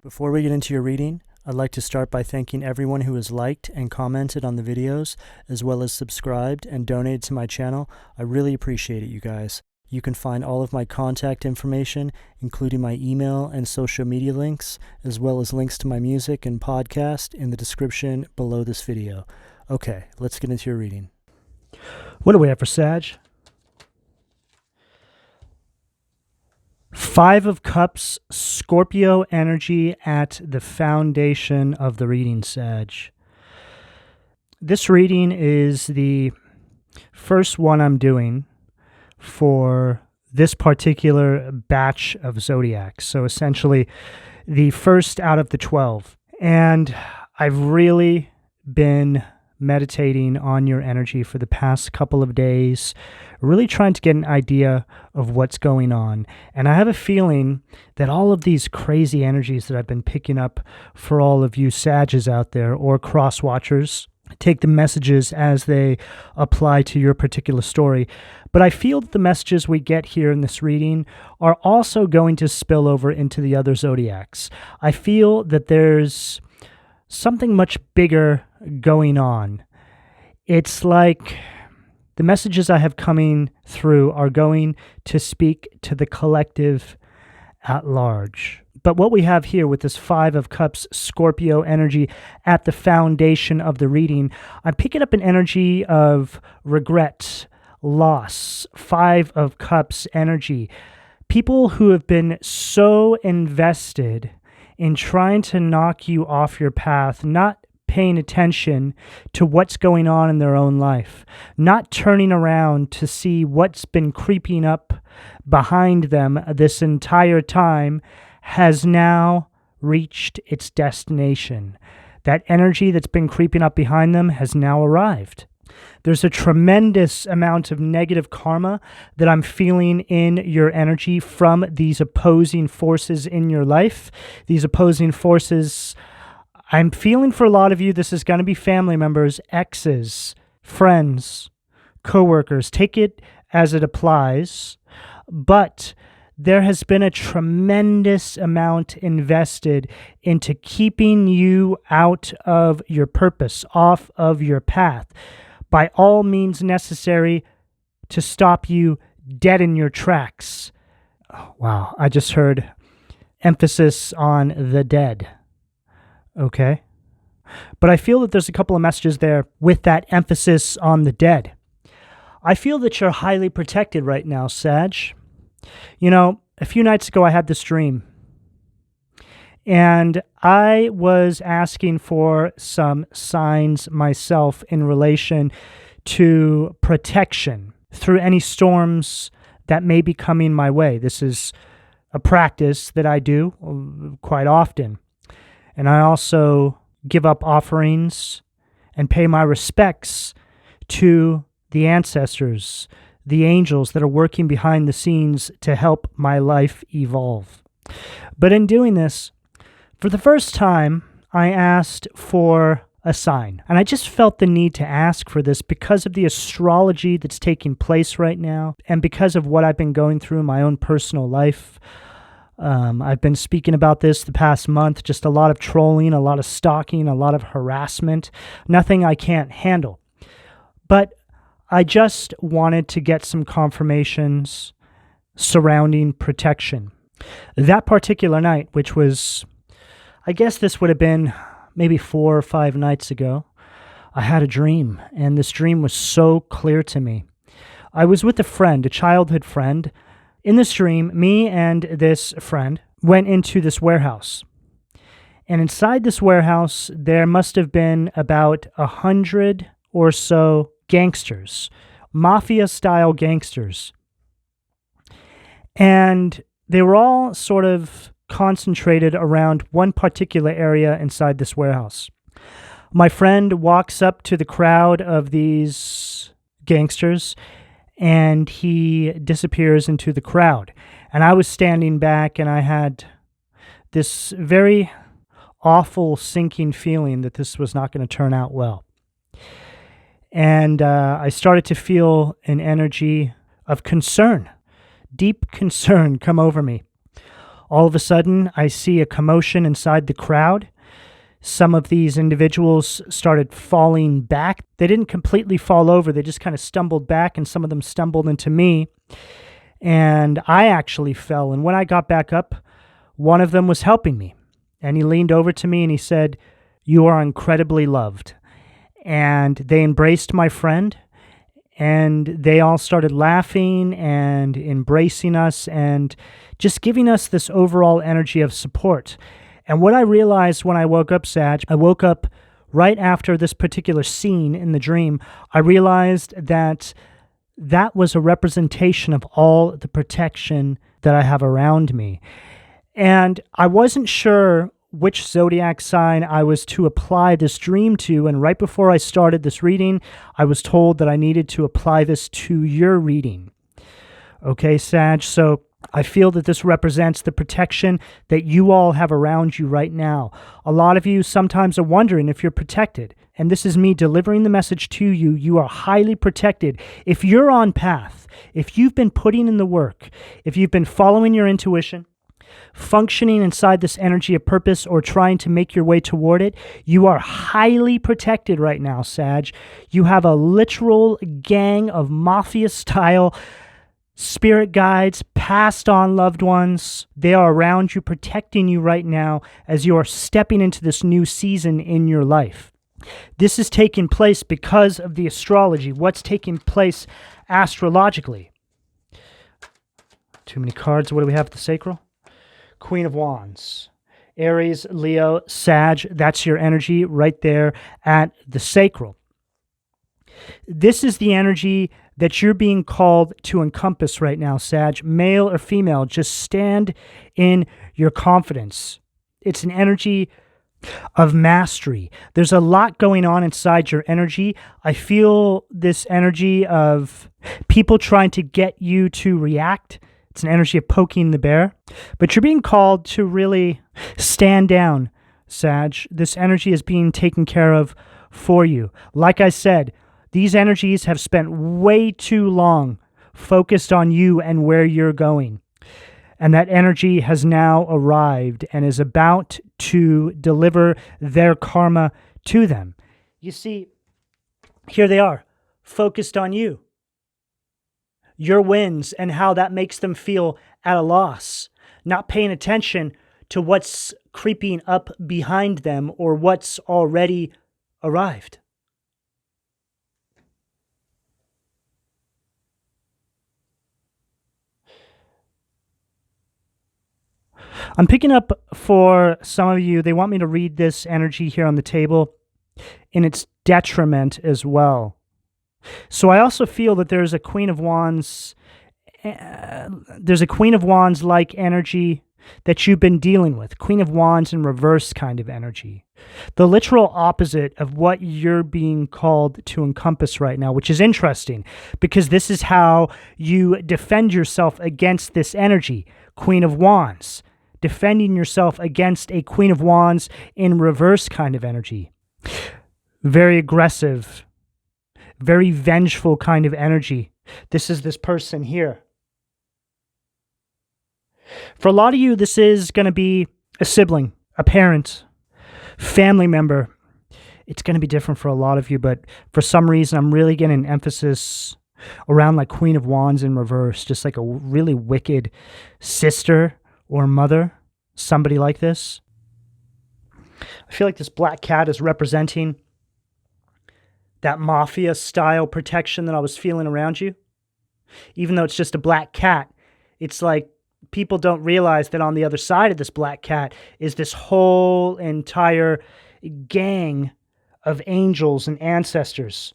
Before we get into your reading, I'd like to start by thanking everyone who has liked and commented on the videos, as well as subscribed and donated to my channel. I really appreciate it, you guys. You can find all of my contact information, including my email and social media links, as well as links to my music and podcast in the description below this video. Okay, let's get into your reading. What do we have for Sag? Five of Cups, Scorpio energy at the foundation of the reading, Sag. This reading is the first one I'm doing for this particular batch of zodiacs. So essentially the first out of the 12. And I've really been meditating on your energy for the past couple of days, really trying to get an idea of what's going on. And I have a feeling that all of these crazy energies that I've been picking up for all of you Sages out there or cross watchers, take the messages as they apply to your particular story. But I feel that the messages we get here in this reading are also going to spill over into the other zodiacs. I feel that there's something much bigger going on. It's like the messages I have coming through are going to speak to the collective at large. But what we have here with this Five of Cups Scorpio energy at the foundation of the reading, I'm picking up an energy of regret, loss, Five of Cups energy. People who have been so invested in trying to knock you off your path, not paying attention to what's going on in their own life, not turning around to see what's been creeping up behind them this entire time, has now reached its destination. That energy that's been creeping up behind them has now arrived. There's a tremendous amount of negative karma that I'm feeling in your energy from these opposing forces in your life. These opposing forces, I'm feeling for a lot of you, this is going to be family members, exes, friends, coworkers. Take it as it applies. But there has been a tremendous amount invested into keeping you out of your purpose, off of your path, by all means necessary to stop you dead in your tracks. Oh, wow, I just heard emphasis on the dead. Okay. But I feel that there's a couple of messages there with that emphasis on the dead. I feel that you're highly protected right now, Sag. You know, a few nights ago I had this dream. And I was asking for some signs myself in relation to protection through any storms that may be coming my way. This is a practice that I do quite often. And I also give up offerings and pay my respects to the ancestors, the angels that are working behind the scenes to help my life evolve. But in doing this, for the first time, I asked for a sign. And I just felt the need to ask for this because of the astrology that's taking place right now and because of what I've been going through in my own personal life. I've been speaking about this the past month, just a lot of trolling, a lot of stalking, a lot of harassment, nothing I can't handle. But I just wanted to get some confirmations surrounding protection. That particular night, which was, I guess this would have been maybe 4 or 5 nights ago, I had a dream, and this dream was so clear to me. I was with a friend, a childhood friend. In this dream, me and this friend went into this warehouse. And inside this warehouse, there must have been about 100 or so gangsters, mafia-style gangsters. And they were all sort of concentrated around one particular area inside this warehouse. My friend walks up to the crowd of these gangsters and he disappears into the crowd. And I was standing back and I had this very awful sinking feeling that this was not going to turn out well. And I started to feel an energy of concern, deep concern come over me. All of a sudden, I see a commotion inside the crowd. Some of these individuals started falling back. They didn't completely fall over. They just kind of stumbled back, and some of them stumbled into me. And I actually fell. And when I got back up, one of them was helping me. And he leaned over to me and he said, "You are incredibly loved." And they embraced my friend. And they all started laughing and embracing us and just giving us this overall energy of support. And what I realized when I woke up, Sag, I woke up right after this particular scene in the dream. I realized that that was a representation of all the protection that I have around me. And I wasn't sure which zodiac sign I was to apply this dream to. And right before I started this reading, I was told that I needed to apply this to your reading. Okay, Sag, so I feel that this represents the protection that you all have around you right now. A lot of you sometimes are wondering if you're protected. And this is me delivering the message to you. You are highly protected. If you're on path, if you've been putting in the work, if you've been following your intuition, functioning inside this energy of purpose, or trying to make your way toward it, you are highly protected right now, Sag. You have a literal gang of mafia-style spirit guides, passed on loved ones. They are around you, protecting you right now as you are stepping into this new season in your life. This is taking place because of the astrology, what's taking place astrologically. Too many cards. What do we have at the sacral? Queen of Wands. Aries, Leo, Sag, that's your energy right there at the sacral. This is the energy that you're being called to encompass right now, Sag. Male or female, just stand in your confidence. It's an energy of mastery. There's a lot going on inside your energy. I feel this energy of people trying to get you to react. It's an energy of poking the bear. But you're being called to really stand down, Sag. This energy is being taken care of for you. Like I said, these energies have spent way too long focused on you and where you're going. And that energy has now arrived and is about to deliver their karma to them. You see, here they are, focused on you, your wins, and how that makes them feel at a loss, not paying attention to what's creeping up behind them or what's already arrived. I'm picking up for some of you, they want me to read this energy here on the table in its detriment as well. So I also feel that there's a Queen of Wands, like energy that you've been dealing with. Queen of Wands in reverse kind of energy. The literal opposite of what you're being called to encompass right now, which is interesting because this is how you defend yourself against this energy. Queen of Wands. Defending yourself against a Queen of Wands in reverse kind of energy. Very aggressive, very vengeful kind of energy. This is this person here. For a lot of you, this is going to be a sibling, a parent, family member. It's going to be different for a lot of you, but for some reason, I'm really getting an emphasis around like Queen of Wands in reverse, just like a really wicked sister or mother, somebody like this. I feel like this black cat is representing that mafia style protection that I was feeling around you. Even though it's just a black cat, it's like people don't realize that on the other side of this black cat is this whole entire gang of angels and ancestors.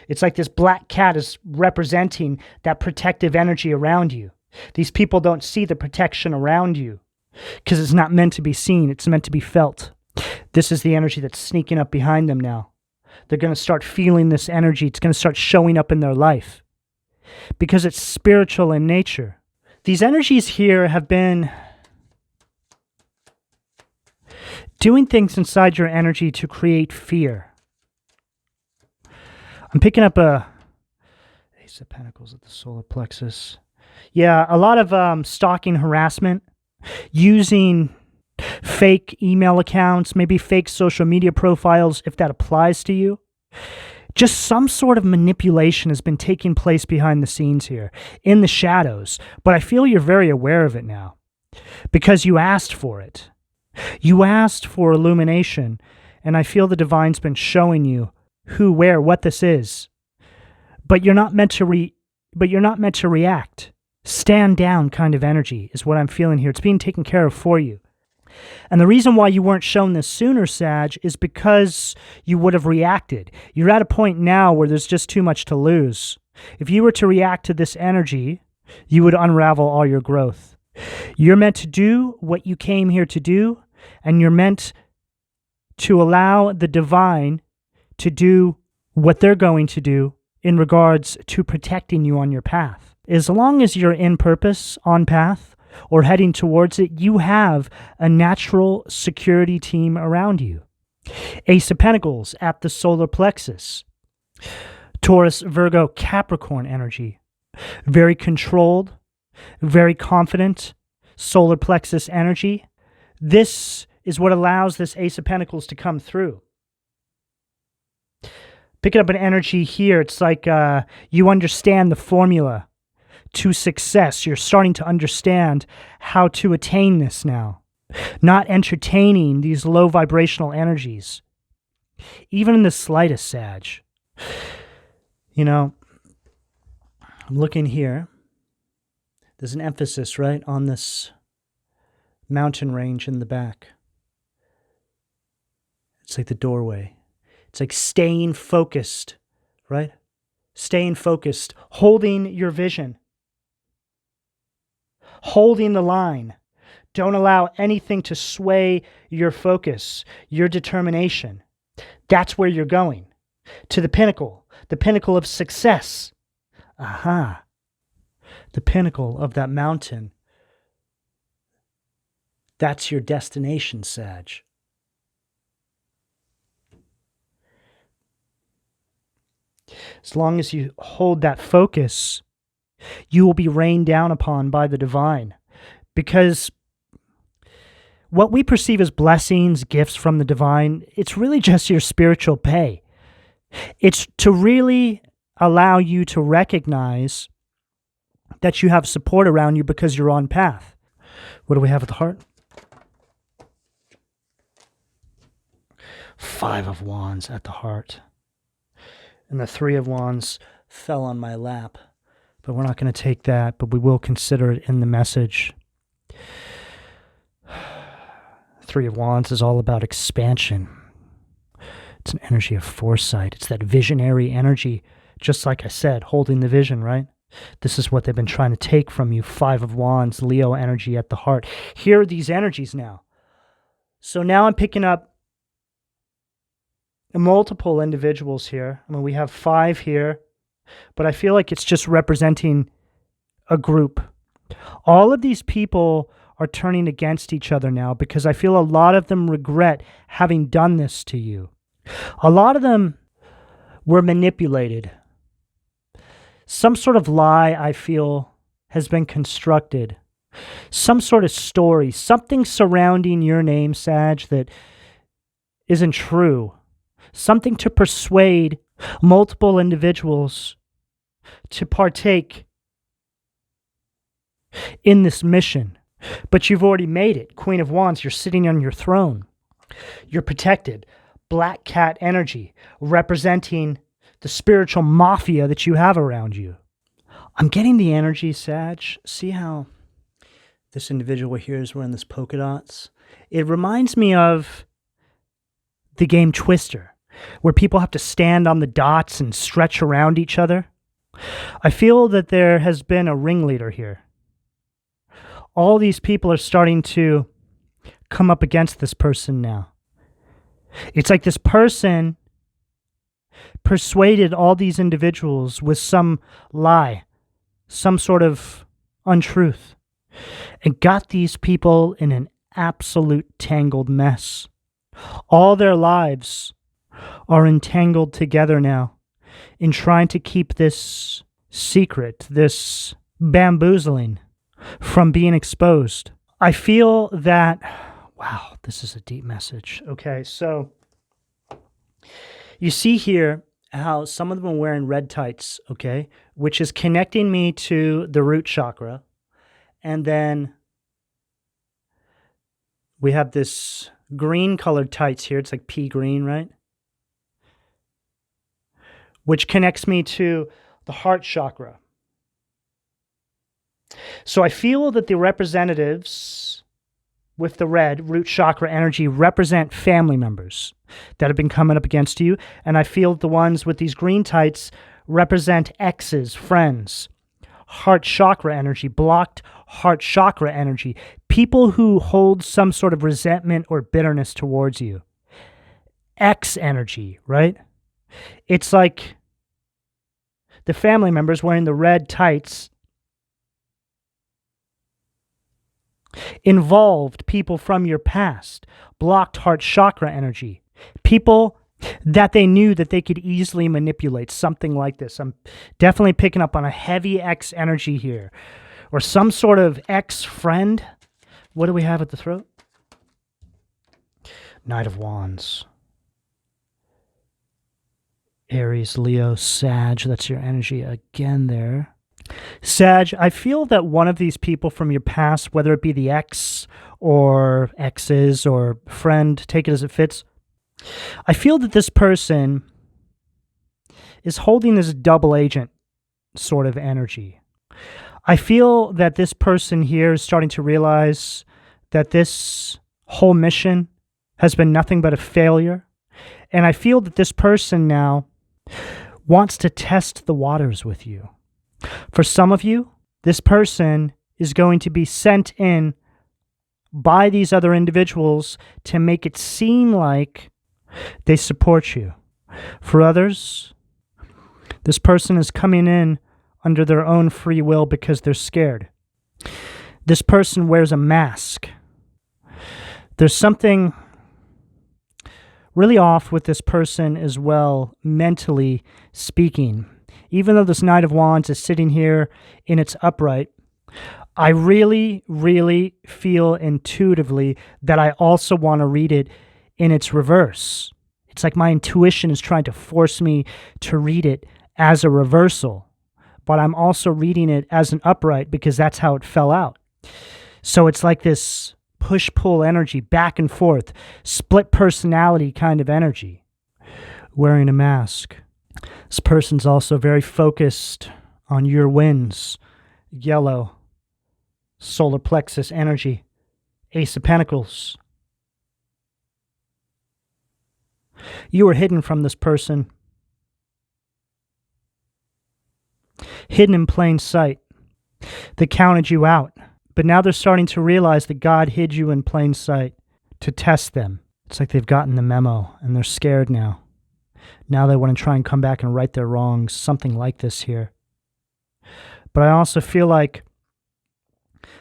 It's like this black cat is representing that protective energy around you. These people don't see the protection around you because it's not meant to be seen. It's meant to be felt. This is the energy that's sneaking up behind them now. They're going to start feeling this energy. It's going to start showing up in their life because it's spiritual in nature. These energies here have been doing things inside your energy to create fear. I'm picking up a Ace of Pentacles at the solar plexus. Yeah, a lot of stalking harassment using fake email accounts, maybe fake social media profiles, if that applies to you. Just some sort of manipulation has been taking place behind the scenes here, in the shadows. But I feel you're very aware of it now because you asked for it. You asked for illumination, and I feel the divine's been showing you who, where, what this is. But you're not meant to react. Stand down kind of energy is what I'm feeling here. It's being taken care of for you. And the reason why you weren't shown this sooner, Sag, is because you would have reacted. You're at a point now where there's just too much to lose. If you were to react to this energy, you would unravel all your growth. You're meant to do what you came here to do, and you're meant to allow the divine to do what they're going to do in regards to protecting you on your path. As long as you're in purpose, on path, or heading towards it, you have a natural security team around you. Ace of Pentacles at the solar plexus. Taurus, Virgo, Capricorn energy. Very controlled, very confident, solar plexus energy. This is what allows this Ace of Pentacles to come through. Picking up an energy here, it's like you understand the formula to success. You're starting to understand how to attain this now. Not entertaining these low vibrational energies. Even in the slightest, Sag. You know, I'm looking here. There's an emphasis, right, on this mountain range in the back. It's like the doorway. It's like staying focused, right? Staying focused, holding your vision. Holding the line. Don't allow anything to sway your focus, your determination. That's where you're going. To the pinnacle of success. Aha. The pinnacle of that mountain. That's your destination, Sag. As long as you hold that focus, you will be rained down upon by the divine. Because what we perceive as blessings, gifts from the divine, it's really just your spiritual pay. It's to really allow you to recognize that you have support around you because you're on path. What do we have at the heart? 5 of Wands at the heart. And the 3 of Wands fell on my lap. But we're not going to take that, but we will consider it in the message. 3 of Wands is all about expansion. It's an energy of foresight. It's that visionary energy, just like I said, holding the vision, right? This is what they've been trying to take from you. 5 of Wands, Leo energy at the heart. Here are these energies now. So now I'm picking up multiple individuals here. I mean, we have 5 here, but I feel like it's just representing a group. All of these people are turning against each other now because I feel a lot of them regret having done this to you. A lot of them were manipulated. Some sort of lie, I feel, has been constructed. Some sort of story, something surrounding your name, Sag, that isn't true. Something to persuade multiple individuals to partake in this mission. But you've already made it. Queen of Wands, you're sitting on your throne. You're protected. Black cat energy, representing the spiritual mafia that you have around you. I'm getting the energy, Sag. See how this individual here is wearing this polka dots? It reminds me of the game Twister, where people have to stand on the dots and stretch around each other. I feel that there has been a ringleader here. All these people are starting to come up against this person now. It's like this person persuaded all these individuals with some lie, some sort of untruth, and got these people in an absolute tangled mess. All their lives are entangled together now in trying to keep this secret, this bamboozling, from being exposed. I feel that, wow, this is a deep message. Okay, so you see here how some of them are wearing red tights, okay, which is connecting me to the root chakra. And then we have this green colored tights here. It's like pea green, right? Which connects me to the heart chakra. So I feel that the representatives with the red root chakra energy represent family members that have been coming up against you. And I feel the ones with these green tights represent exes, friends, heart chakra energy, blocked heart chakra energy, people who hold some sort of resentment or bitterness towards you. Ex energy, right? It's like the family members wearing the red tights involved people from your past, blocked heart chakra energy, people that they knew that they could easily manipulate, something like this. I'm definitely picking up on a heavy X energy here, or some sort of ex-friend. What do we have at the throat? Knight of Wands. Aries, Leo, Sag, that's your energy again there. Sag, I feel that one of these people from your past, whether it be the ex or exes or friend, take it as it fits, I feel that this person is holding this double agent sort of energy. I feel that this person here is starting to realize that this whole mission has been nothing but a failure. And I feel that this person now wants to test the waters with you. For some of you, this person is going to be sent in by these other individuals to make it seem like they support you. For others, this person is coming in under their own free will because they're scared. This person wears a mask. There's something really off with this person as well, mentally speaking. Even though this Knight of Wands is sitting here in its upright, I really, really feel intuitively that I also want to read it in its reverse. It's like my intuition is trying to force me to read it as a reversal, but I'm also reading it as an upright because that's how it fell out. So it's like this push-pull energy, back and forth, split personality kind of energy. Wearing a mask. This person's also very focused on your wins. Yellow, solar plexus energy, Ace of Pentacles. You were hidden from this person. Hidden in plain sight. They counted you out. But now they're starting to realize that God hid you in plain sight to test them. It's like they've gotten the memo and they're scared now. Now they want to try and come back and right their wrongs, something like this here. But I also feel like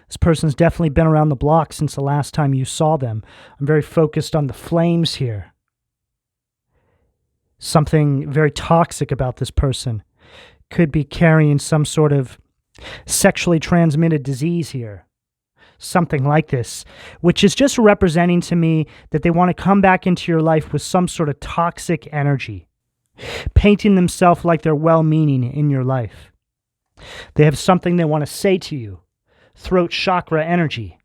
this person's definitely been around the block since the last time you saw them. I'm very focused on the flames here. Something very toxic about this person. Could be carrying some sort of sexually transmitted disease here. Something like this, which is just representing to me that they want to come back into your life with some sort of toxic energy, painting themselves like they're well-meaning in your life. They have something they want to say to you. Throat chakra energy.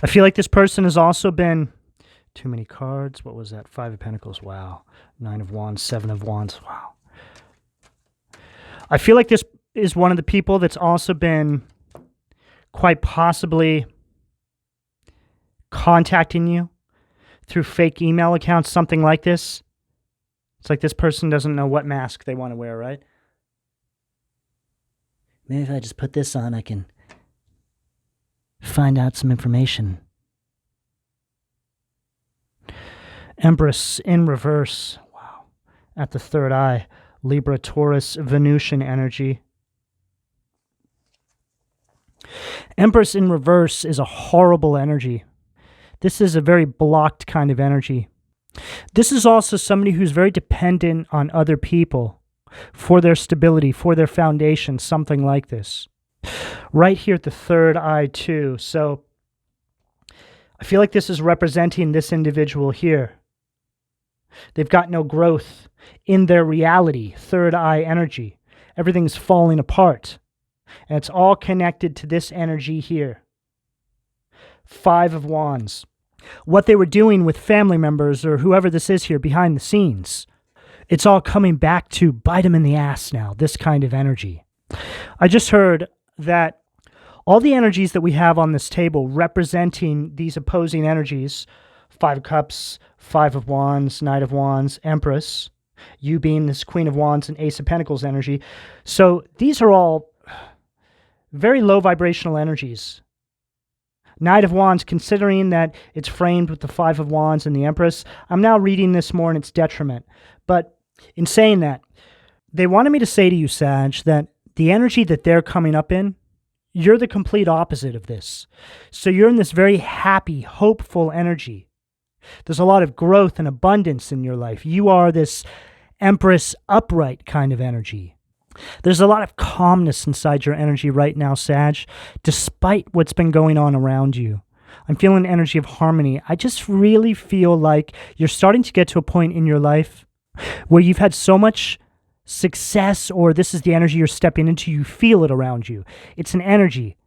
I feel like this person has also been... Too many cards. What was that? 5 of Pentacles. Wow. 9 of Wands. 7 of Wands. Wow. I feel like this is one of the people that's also been quite possibly contacting you through fake email accounts, something like this. It's like this person doesn't know what mask they want to wear, right? Maybe if I just put this on, I can find out some information. Empress in reverse. Wow. At the third eye. Libra, Taurus, Venusian energy. Empress in reverse is a horrible energy. This is a very blocked kind of energy. This is also somebody who's very dependent on other people, for their stability, for their foundation, something like this. Right here at the third eye too. So I feel like this is representing this individual here. They've got no growth in their reality, third eye energy. Everything's falling apart. And it's all connected to this energy here. Five of Wands. What they were doing with family members or whoever this is here behind the scenes. It's all coming back to bite them in the ass now, this kind of energy. I just heard that all the energies that we have on this table representing these opposing energies, Five of Cups, Five of Wands, Knight of Wands, Empress, you being this Queen of Wands and Ace of Pentacles energy. So these are all very low vibrational energies. Knight of Wands, considering that it's framed with the Five of Wands and the Empress, I'm now reading this more in its detriment. But in saying that, they wanted me to say to you, Sag, that the energy that they're coming up in, you're the complete opposite of this. So you're in this very happy, hopeful energy. There's a lot of growth and abundance in your life. You are this Empress upright kind of energy. There's a lot of calmness inside your energy right now, Sag, despite what's been going on around you. I'm feeling an energy of harmony. I just really feel like you're starting to get to a point in your life where you've had so much success, or this is the energy you're stepping into, you feel it around you. It's an energy.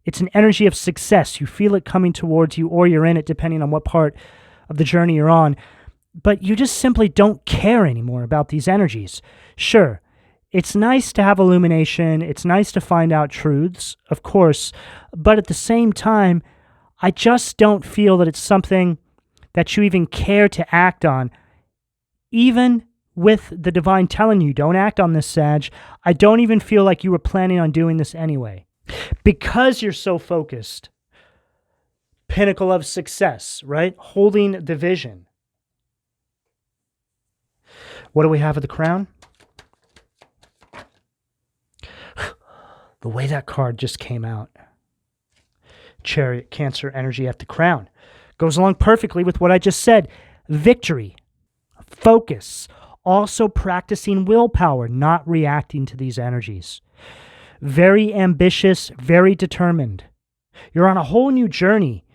It's an energy of success. You feel it coming towards you, or you're in it, depending on what part of the journey you're on. But you just simply don't care anymore about these energies. Sure, it's nice to have illumination. It's nice to find out truths, of course. But at the same time, I just don't feel that it's something that you even care to act on. Even with the divine telling you, don't act on this, Sag, I don't even feel like you were planning on doing this anyway. Because you're so focused. Pinnacle of success, right? Holding the vision. What do we have at the Crown? The way that card just came out. Chariot, Cancer energy at the Crown. Goes along perfectly with what I just said. Victory. Focus. Also practicing willpower, not reacting to these energies. Very ambitious, very determined. You're on a whole new journey.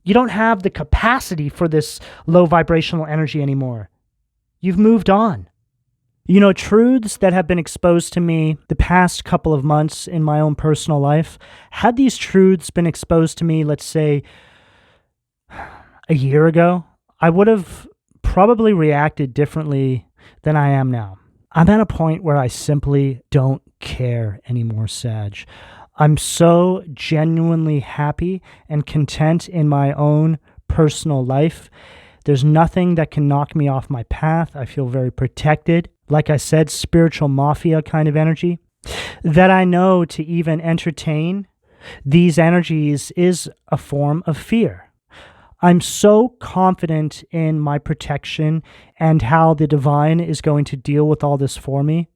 You don't have the capacity for this low vibrational energy anymore. You've moved on. You know, truths that have been exposed to me the past couple of months in my own personal life, had these truths been exposed to me, let's say, a year ago, I would have probably reacted differently than I am now. I'm at a point where I simply don't care anymore, Sag. I'm so genuinely happy and content in my own personal life. There's nothing that can knock me off my path. I feel very protected. Like I said, spiritual mafia kind of energy. That I know to even entertain these energies is a form of fear. I'm so confident in my protection and how the divine is going to deal with all this for me.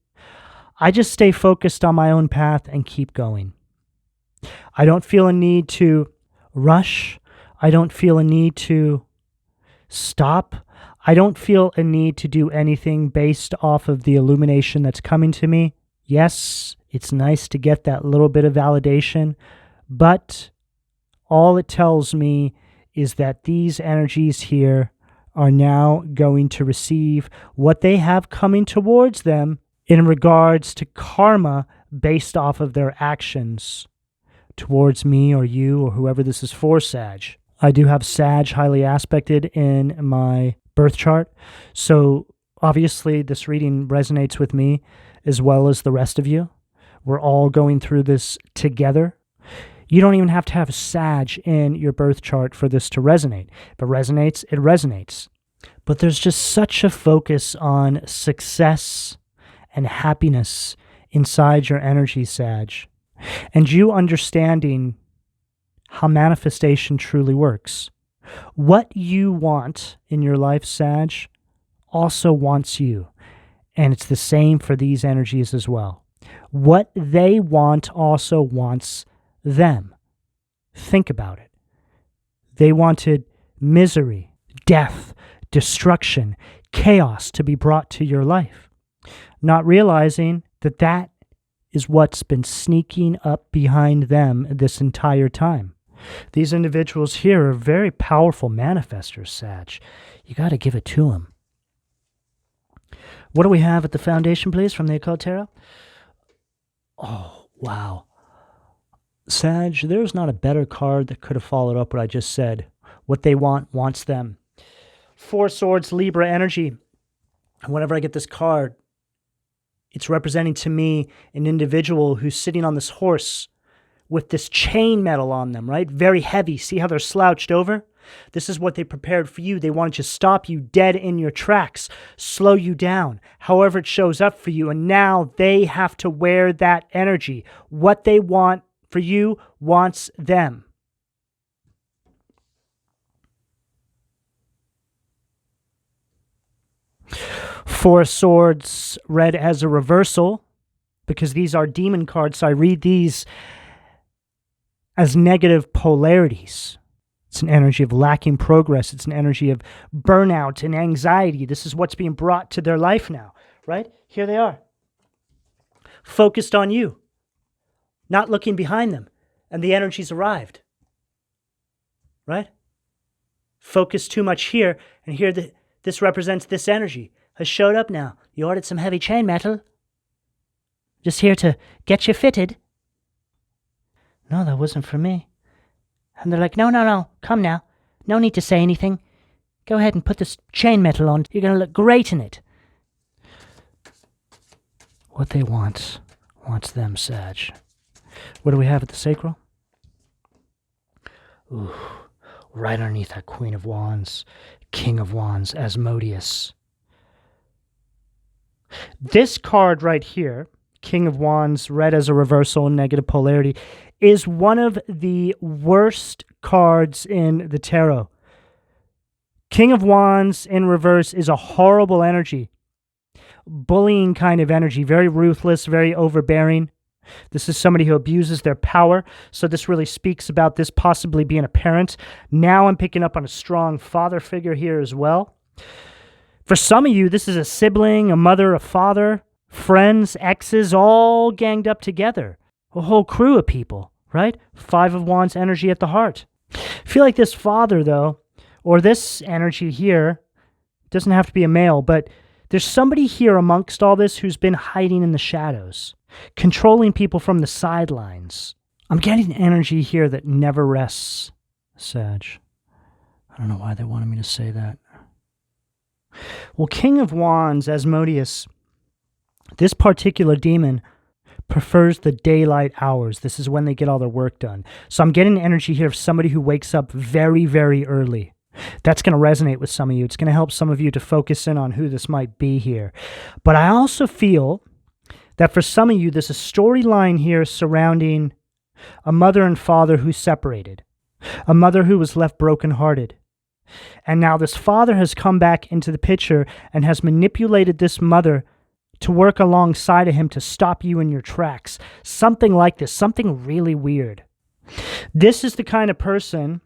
I just stay focused on my own path and keep going. I don't feel a need to rush. I don't feel a need to stop. I don't feel a need to do anything based off of the illumination that's coming to me. Yes, it's nice to get that little bit of validation, but all it tells me is that these energies here are now going to receive what they have coming towards them in regards to karma based off of their actions towards me or you or whoever this is for, Sag. I do have Sag highly aspected in my birth chart, so obviously this reading resonates with me as well as the rest of you. We're all going through this together. You don't even have to have Sag in your birth chart for this to resonate. If it resonates, it resonates. But there's just such a focus on success and happiness inside your energy, Sag. And you understanding how manifestation truly works. What you want in your life, Sag, also wants you. And it's the same for these energies as well. What they want also wants them. Think about it. They wanted misery, death, destruction, chaos to be brought to your life, not realizing that that is what's been sneaking up behind them this entire time. These individuals here are very powerful manifestors, Sag. You got to give it to them. What do we have at the foundation, please, from the Occult Tarot? Oh, wow. Sag, there's not a better card that could have followed up what I just said. What they want wants them. 4 Swords, Libra energy. And whenever I get this card, it's representing to me an individual who's sitting on this horse with this chain metal on them, right? Very heavy. See how they're slouched over? This is what they prepared for you. They wanted to stop you dead in your tracks, slow you down, however it shows up for you. And now they have to wear that energy. What they want for you wants them. Four Swords, read as a reversal, because these are demon cards, so I read these as negative polarities. It's an energy of lacking progress. It's an energy of burnout and anxiety. This is what's being brought to their life now, right? Here they are, focused on you, not looking behind them, and the energy's arrived, right? Focus too much here, and here this represents this energy has showed up now. You ordered some heavy chain metal. Just here to get you fitted. No, that wasn't for me. And they're like, no, come now. No need to say anything. Go ahead and put this chain metal on. You're going to look great in it. What they wants them, Sag. What do we have at the sacral? Ooh, right underneath that Queen of Wands, King of Wands, Asmodeus. This card right here, King of Wands, read as a reversal, negative polarity, is one of the worst cards in the tarot. King of Wands in reverse is a horrible energy. Bullying kind of energy, very ruthless, very overbearing. This is somebody who abuses their power, so this really speaks about this possibly being a parent. Now I'm picking up on a strong father figure here as well. For some of you, this is a sibling, a mother, a father, friends, exes, all ganged up together. A whole crew of people, right? 5 of Wands energy at the heart. I feel like this father, though, or this energy here, doesn't have to be a male, but there's somebody here amongst all this who's been hiding in the shadows, controlling people from the sidelines. I'm getting energy here that never rests, Sag. I don't know why they wanted me to say that. Well, King of Wands, Asmodeus, this particular demon prefers the daylight hours. This is when they get all their work done. So I'm getting energy here of somebody who wakes up very, very early. That's going to resonate with some of you. It's going to help some of you to focus in on who this might be here. But I also feel that for some of you, there's a storyline here surrounding a mother and father who separated, a mother who was left brokenhearted. And now this father has come back into the picture and has manipulated this mother to work alongside of him to stop you in your tracks. Something like this, something really weird. This is the kind of person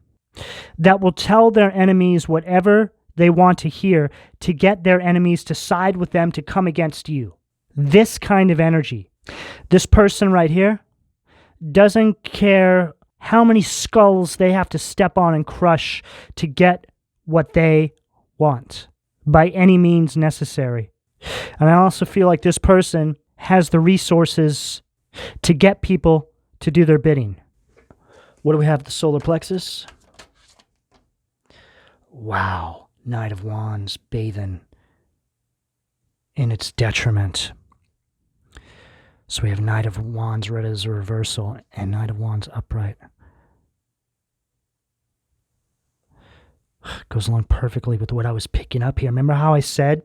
that will tell their enemies whatever they want to hear to get their enemies to side with them to come against you. This kind of energy. This person right here doesn't care how many skulls they have to step on and crush to get what they want by any means necessary. And I also feel like this person has the resources to get people to do their bidding. What do we have at the solar plexus? Wow, Knight of Wands bathing in its detriment. So we have Knight of Wands read as a reversal and Knight of Wands upright. Goes along perfectly with what I was picking up here. Remember how I said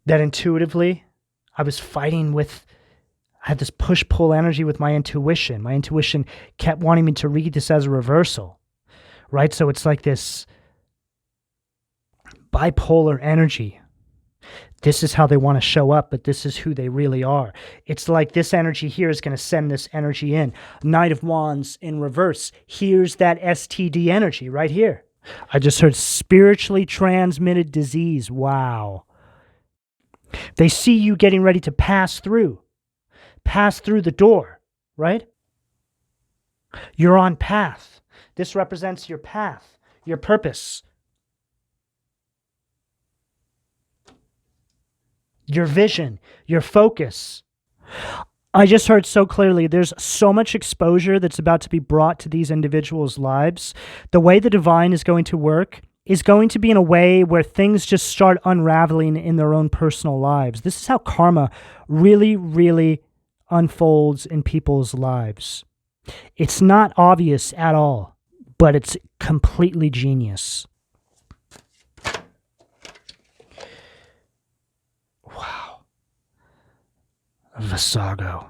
that intuitively I was fighting with, I had this push-pull energy with my intuition. My intuition kept wanting me to read this as a reversal, right? So it's like this bipolar energy. This is how they want to show up, but this is who they really are. It's like this energy here is going to send this energy in. Knight of Wands in reverse. Here's that STD energy right here. I just heard spiritually transmitted disease. Wow. They see you getting ready to pass through the door, right? You're on path. This represents your path, your purpose, your vision, your focus. I just heard so clearly there's so much exposure that's about to be brought to these individuals' lives. The way the divine is going to work is going to be in a way where things just start unraveling in their own personal lives. This is how karma really, really unfolds in people's lives. It's not obvious at all, but it's completely genius. Wow. Visago.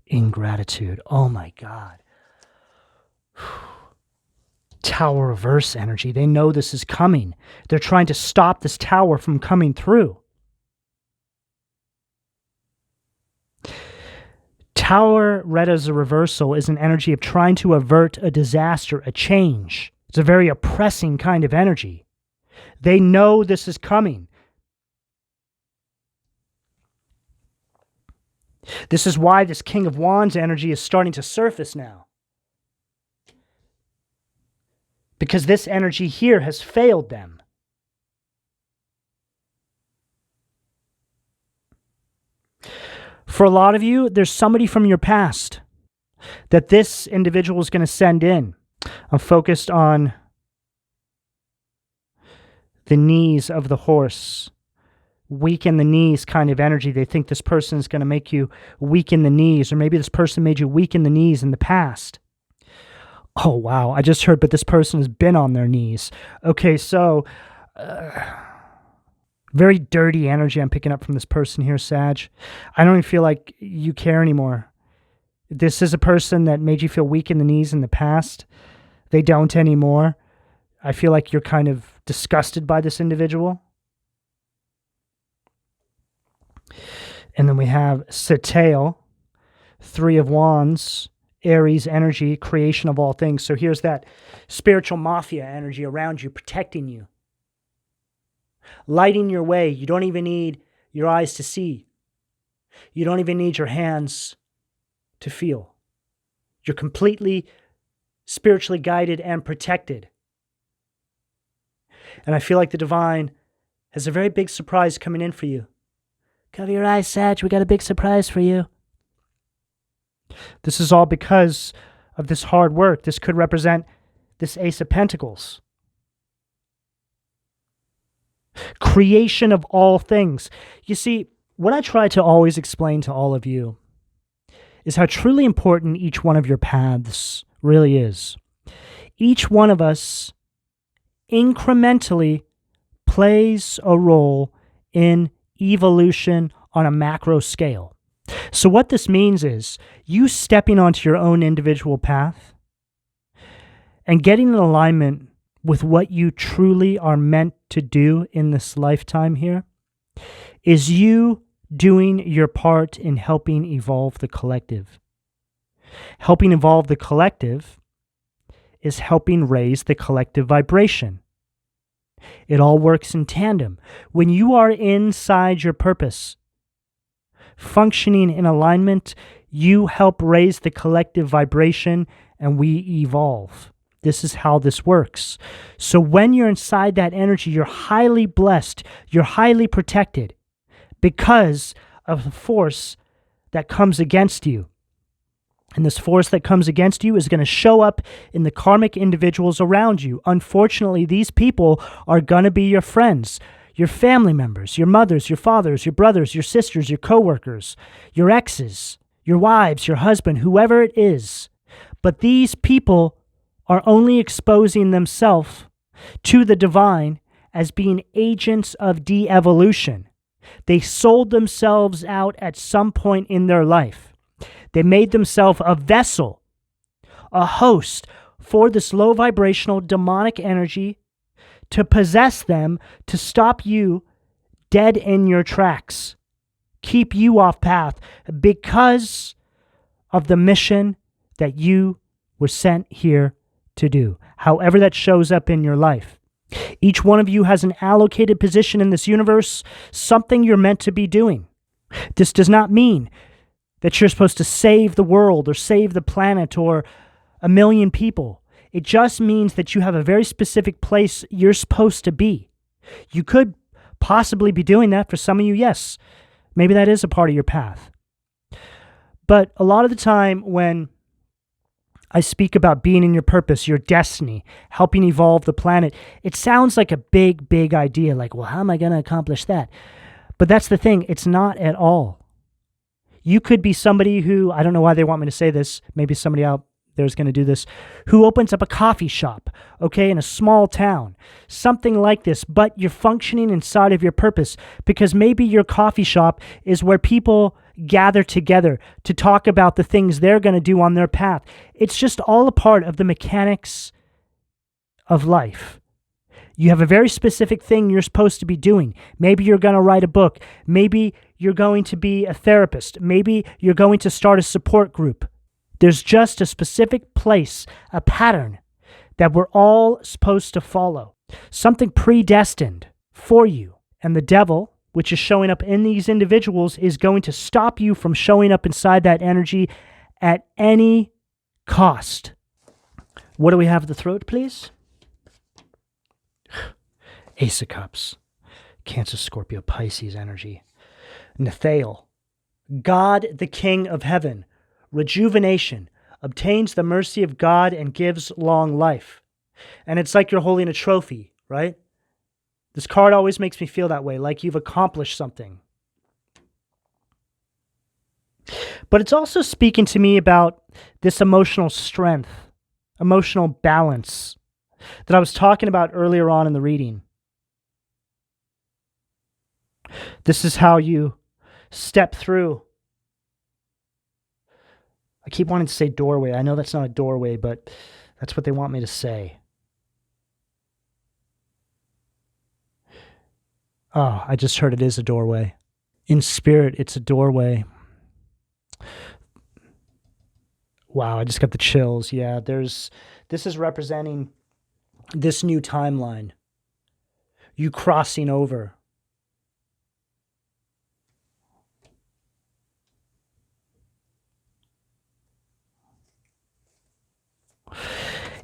Ingratitude. Oh my God. Tower reverse energy. They know this is coming. They're trying to stop this tower from coming through. Tower read as a reversal is an energy of trying to avert a disaster, a change. It's a very oppressing kind of energy. They know this is coming. This is why this King of Wands energy is starting to surface now. Because this energy here has failed them. For a lot of you, there's somebody from your past that this individual is going to send in. I'm focused on the knees of the horse. Weaken the knees kind of energy. They think this person is going to make you weaken the knees, or maybe this person made you weaken the knees in the past. Oh, wow. I just heard, but this person has been on their knees. Okay, so very dirty energy I'm picking up from this person here, Sag. I don't even feel like you care anymore. This is a person that made you feel weak in the knees in the past. They don't anymore. I feel like you're kind of disgusted by this individual. And then we have Setail, Three of Wands, Aries energy, creation of all things. So here's that spiritual mafia energy around you, protecting you, lighting your way. You don't even need your eyes to see. You don't even need your hands to feel. You're completely spiritually guided and protected. And I feel like the divine has a very big surprise coming in for you. Cover your eyes, Sag. We got a big surprise for you. This is all because of this hard work. This could represent this Ace of Pentacles. Creation of all things. You see, what I try to always explain to all of you is how truly important each one of your paths really is. Each one of us incrementally plays a role in evolution on a macro scale. So what this means is you stepping onto your own individual path and getting in alignment with what you truly are meant to do in this lifetime here is you doing your part in helping evolve the collective. Helping evolve the collective is helping raise the collective vibration. It all works in tandem. When you are inside your purpose, functioning in alignment, you help raise the collective vibration and we evolve. This is how this works. So when you're inside that energy, you're highly blessed, you're highly protected because of the force that comes against you. And this force that comes against you is going to show up in the karmic individuals around you. Unfortunately, these people are going to be your friends, your family members, your mothers, your fathers, your brothers, your sisters, your coworkers, your exes, your wives, your husband, whoever it is. But these people are only exposing themselves to the divine as being agents of de-evolution. They sold themselves out at some point in their life. They made themselves a vessel, a host for this low vibrational demonic energy to possess them, to stop you dead in your tracks, keep you off path because of the mission that you were sent here to do. however that shows up in your life. Each one of you has an allocated position in this universe, something you're meant to be doing. This does not mean that you're supposed to save the world or save the planet or 1 million people. It just means that you have a very specific place you're supposed to be. You could possibly be doing that. For some of you, yes. Maybe that is a part of your path. But a lot of the time when I speak about being in your purpose, your destiny, helping evolve the planet, it sounds like a big, big idea. Like, well, how am I going to accomplish that? But that's the thing. It's not at all. You could be somebody who, I don't know why they want me to say this, maybe somebody out there is going to do this, who opens up a coffee shop, okay, in a small town, something like this, but you're functioning inside of your purpose because maybe your coffee shop is where people gather together to talk about the things they're going to do on their path. It's just all a part of the mechanics of life. You have a very specific thing you're supposed to be doing. Maybe you're going to write a book. Maybe you're going to be a therapist. Maybe you're going to start a support group. There's just a specific place, a pattern that we're all supposed to follow. Something predestined for you. And the devil, which is showing up in these individuals, is going to stop you from showing up inside that energy at any cost. What do we have at the throat, please? Ace of Cups. Cancer, Scorpio, Pisces energy. Nethael. God, the King of Heaven. Rejuvenation. Obtains the mercy of God and gives long life. And it's like you're holding a trophy, right? This card always makes me feel that way, like you've accomplished something. But it's also speaking to me about this emotional strength, emotional balance that I was talking about earlier on in the reading. This is how you step through. I keep wanting to say doorway. I know that's not a doorway, but that's what they want me to say. Oh, I just heard it is a doorway. In spirit, it's a doorway. Wow, I just got the chills. Yeah, this is representing this new timeline. You crossing over.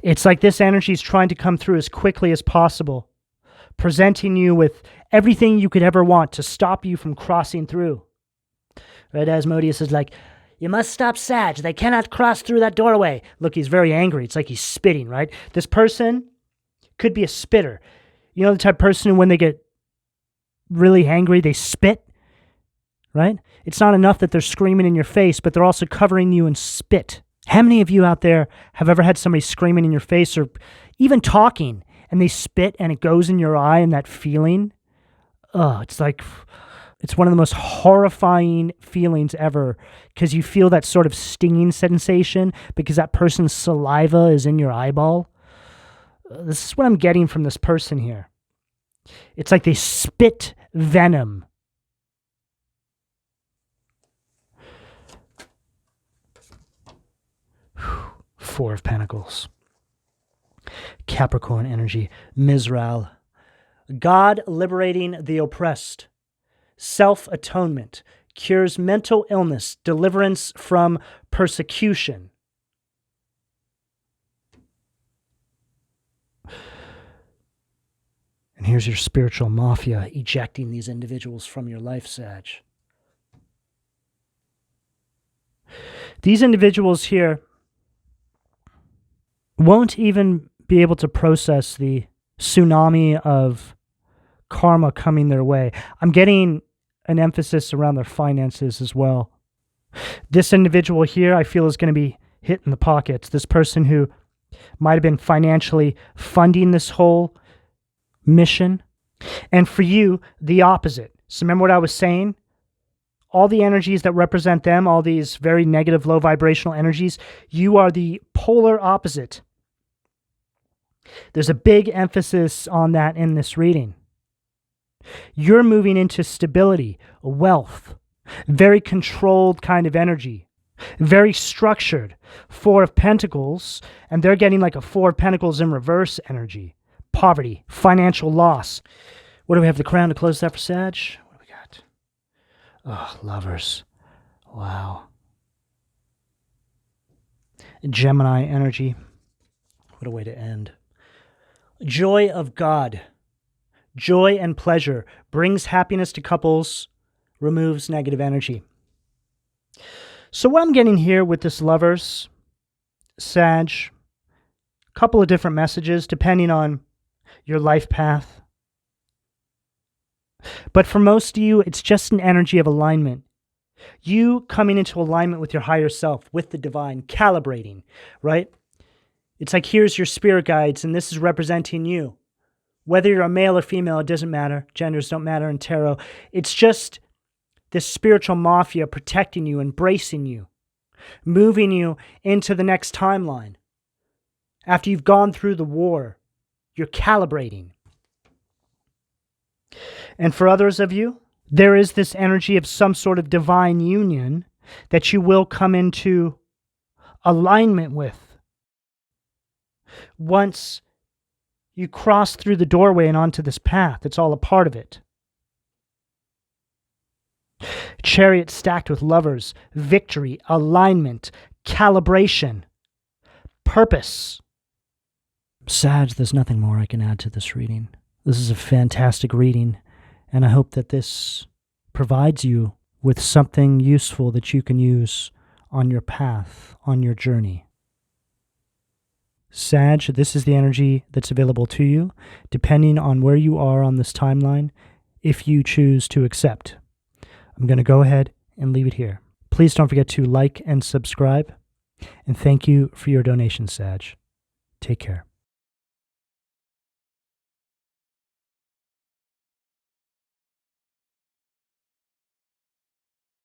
It's like this energy is trying to come through as quickly as possible, presenting you with everything you could ever want to stop you from crossing through. Right, Asmodeus is like, you must stop Sag. They cannot cross through that doorway. Look, he's very angry. It's like he's spitting, right? This person could be a spitter. You know the type of person who, when they get really angry, they spit, right? It's not enough that they're screaming in your face, but they're also covering you in spit. How many of you out there have ever had somebody screaming in your face or even talking and they spit and it goes in your eye and that feeling? Oh, it's like, it's one of the most horrifying feelings ever because you feel that sort of stinging sensation because that person's saliva is in your eyeball. This is what I'm getting from this person here. It's like they spit venom. Four of Pentacles. Capricorn energy. Mizrael. God liberating the oppressed. Self-atonement. Cures mental illness. Deliverance from persecution. And here's your spiritual mafia ejecting these individuals from your life, Sag. These individuals here won't even be able to process the tsunami of karma coming their way. I'm getting an emphasis around their finances as well. This individual here, I feel, is going to be hit in the pockets. This person who might have been financially funding this whole mission. And for you, the opposite. So remember what I was saying? All the energies that represent them, all these very negative, low vibrational energies, you are the polar opposite. There's a big emphasis on that in this reading. You're moving into stability, wealth, very controlled kind of energy. Very structured. Four of Pentacles, and they're getting like a Four of Pentacles in reverse energy. Poverty, financial loss. What do we have? The Crown to close that for Sag? What do we got? Oh, Lovers. Wow. Gemini energy. What a way to end. Joy of God. Joy and pleasure brings happiness to couples, removes negative energy. So what I'm getting here with this Lovers, Sag, a couple of different messages depending on your life path. But for most of you, it's just an energy of alignment. You coming into alignment with your higher self, with the divine, calibrating, right? It's like, here's your spirit guides, and this is representing you. Whether you're a male or female, it doesn't matter. Genders don't matter in tarot. It's just this spiritual mafia protecting you, embracing you, moving you into the next timeline. After you've gone through the war, you're calibrating. And for others of you, there is this energy of some sort of divine union that you will come into alignment with once you cross through the doorway and onto this path. It's all a part of it. Chariot stacked with Lovers, victory, alignment, calibration, purpose. Sag, there's nothing more I can add to this reading. This is a fantastic reading, and I hope that this provides you with something useful that you can use on your path, on your journey. Sag, this is the energy that's available to you, depending on where you are on this timeline, if you choose to accept. I'm going to go ahead and leave it here. Please don't forget to like and subscribe, and thank you for your donation, Sag. Take care.